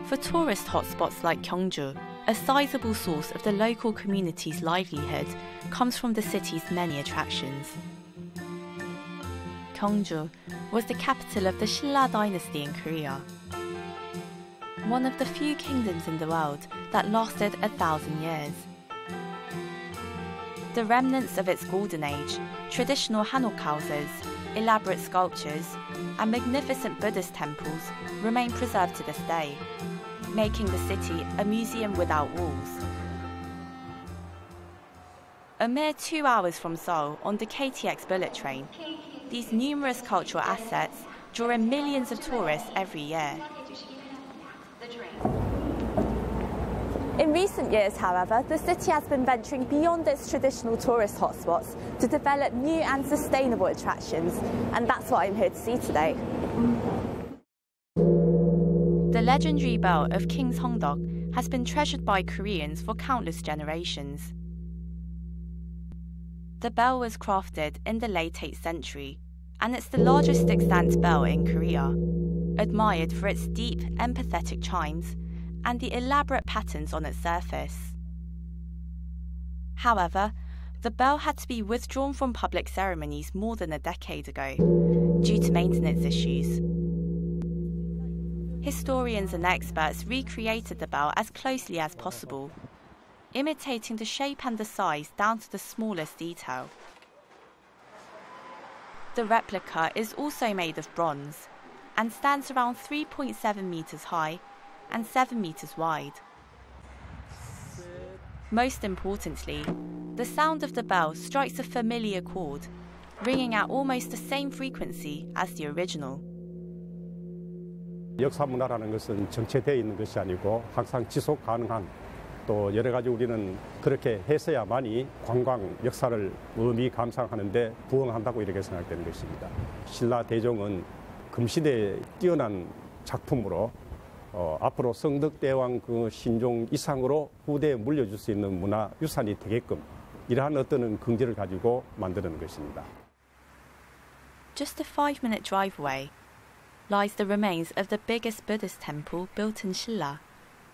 For tourist hotspots like Gyeongju, a sizable source of the local community's livelihood comes from the city's many attractions. Gyeongju was the capital of the Silla dynasty in Korea, one of the few kingdoms in the world that lasted 1,000 years. The remnants of its golden age, traditional hanok houses, elaborate sculptures, and magnificent Buddhist temples remain preserved to this day, making the city a museum without walls. A mere 2 hours from Seoul on the KTX bullet train, these numerous cultural assets draw in millions of tourists every year. In recent years, however, the city has been venturing beyond its traditional tourist hotspots to develop new and sustainable attractions, and that's what I'm here to see today. The legendary bell of Gyeongsangbuk-do has been treasured by Koreans for countless generations. The bell was crafted in the late 8th century, and it's the largest extant bell in Korea, admired for its deep, empathetic chimes and the elaborate patterns on its surface. However, the bell had to be withdrawn from public ceremonies more than a decade ago due to maintenance issues. Historians and experts recreated the bell as closely as possible, imitating the shape and the size down to the smallest detail. The replica is also made of bronze and stands around 3.7 meters high and 7 meters wide. Most importantly, the sound of the bell strikes a familiar chord, ringing at almost the same frequency as the original. 역사 문화라는 것은 정체되어 있는 것이 아니고 항상 지속 가능한 또 여러 가지 우리는 그렇게 했어야만이 관광 역사를 의미 감상하는 데 부응한다고 이렇게 생각되는 것입니다. 신라 대종은 금시대에 뛰어난 작품으로 앞으로 성덕대왕 그 신종 이상으로 후대에 물려줄 수 있는 문화 유산이 되게끔 이러한 어떤 긍지를 가지고 만드는 것입니다. Just a 5-minute drive away lies the remains of the biggest Buddhist temple built in Silla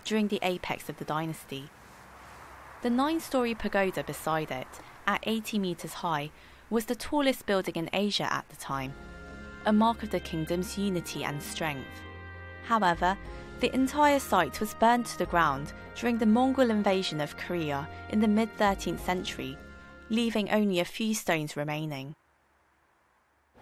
during the apex of the dynasty. The 9-story pagoda beside it, at 80 meters high, was the tallest building in Asia at the time, a mark of the kingdom's unity and strength. However, the entire site was burned to the ground during the Mongol invasion of Korea in the mid-13th century, leaving only a few stones remaining.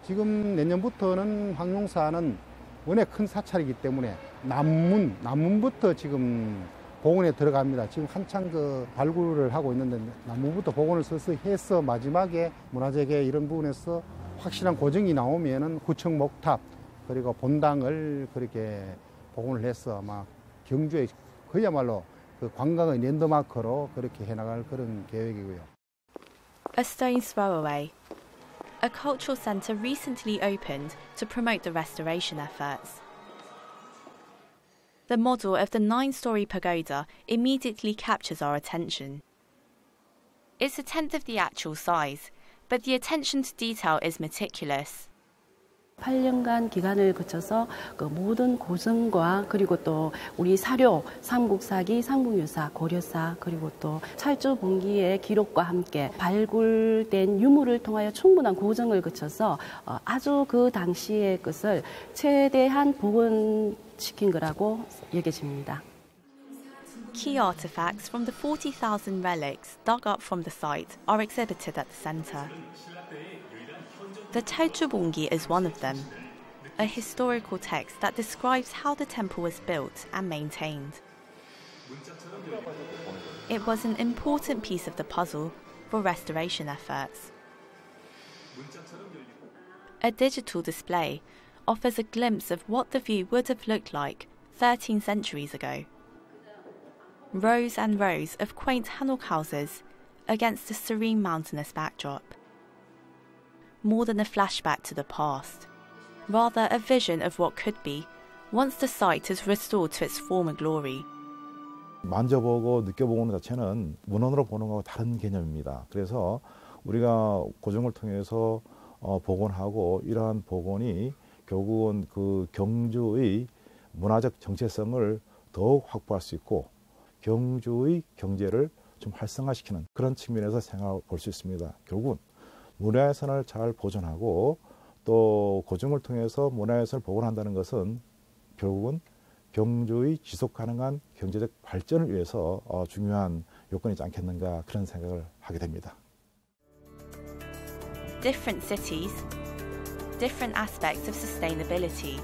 지금 내년부터는 황룡사는 워낙 큰 사찰이기 때문에 남문부터 지금 복원에 들어갑니다. 지금 한창 그 발굴을 하고 있는데 남문부터 복원을 해서 마지막에 문화재계 이런 부분에서 확실한 고증이 나오면은 구청 목탑 그리고 본당을 그렇게 복원을 해서 막 경주에 그야말로 그 관광의 랜드마크로 그렇게 해나갈 그런 계획이고요. A stone's throw away. A cultural centre recently opened to promote the restoration efforts. The model of the 9-story pagoda immediately captures our attention. It's a tenth of the actual size, but the attention to detail is meticulous. 8년간 기간을 거쳐서 그 모든 고증과 그리고 또 우리 사료, 삼국사기, 삼국유사, 고려사 그리고 또 찰주봉기의 기록과 함께 발굴된 유물을 통하여 충분한 고증을 거쳐서 아주 그 당시의 것을 최대한 복원시킨 거라고 여겨집니다. Key artifacts from the 40,000 relics dug up from the site are exhibited at the centre. The 찰주봉기 is one of them, a historical text that describes how the temple was built and maintained. It was an important piece of the puzzle for restoration efforts. A digital display offers a glimpse of what the view would have looked like 13 centuries ago. Rows and rows of quaint hanok houses against a serene mountainous backdrop. More than a flashback to the past, rather a vision of what could be once the site is restored to its former glory. 만져보고 느껴보는 자체는 문헌으로 보는 것과 다른 개념입니다. 그래서 우리가 고증을 통해서 복원하고 이러한 복원이 결국은 그 경주의 문화적 정체성을 더욱 확보할 수 있고 경주의 경제를 좀 활성화시키는 그런 측면에서 생각해 볼 수 있습니다. 결국은 문화유산을 잘 보존하고 또 고증을 통해서 문화유산을 복원한다는 것은 결국은 경주의 지속 가능한 경제적 발전을 위해서 중요한 요건이지 않겠는가 그런 생각을 하게 됩니다. Different cities, different aspects of sustainability.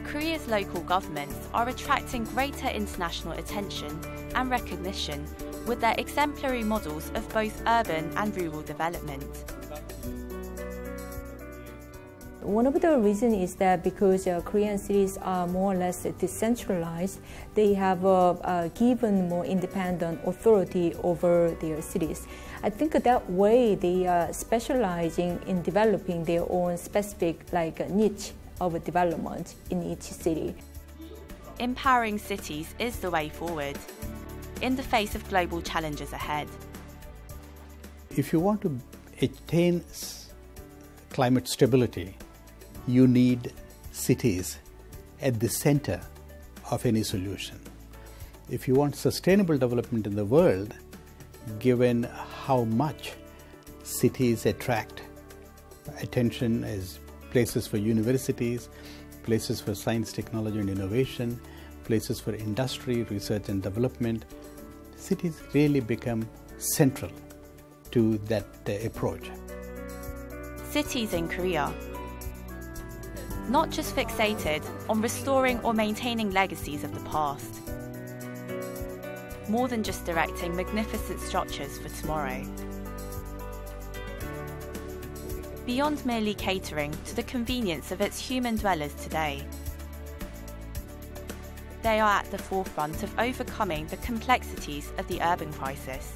Korea's local governments are attracting greater international attention and recognition with their exemplary models of both urban and rural development. One of the reasons is that because Korean cities are more or less decentralized, they have given more independent authority over their cities. I think that way they are specializing in developing their own specific niche of development in each city. Empowering cities is the way forward in the face of global challenges ahead. If you want to attain climate stability, you need cities at the center of any solution. If you want sustainable development in the world, given how much cities attract attention as places for universities, places for science, technology and innovation, places for industry, research and development, cities really become central to that approach. Cities in Korea, not just fixated on restoring or maintaining legacies of the past, more than just directing magnificent structures for tomorrow. Beyond merely catering to the convenience of its human dwellers today, they are at the forefront of overcoming the complexities of the urban crisis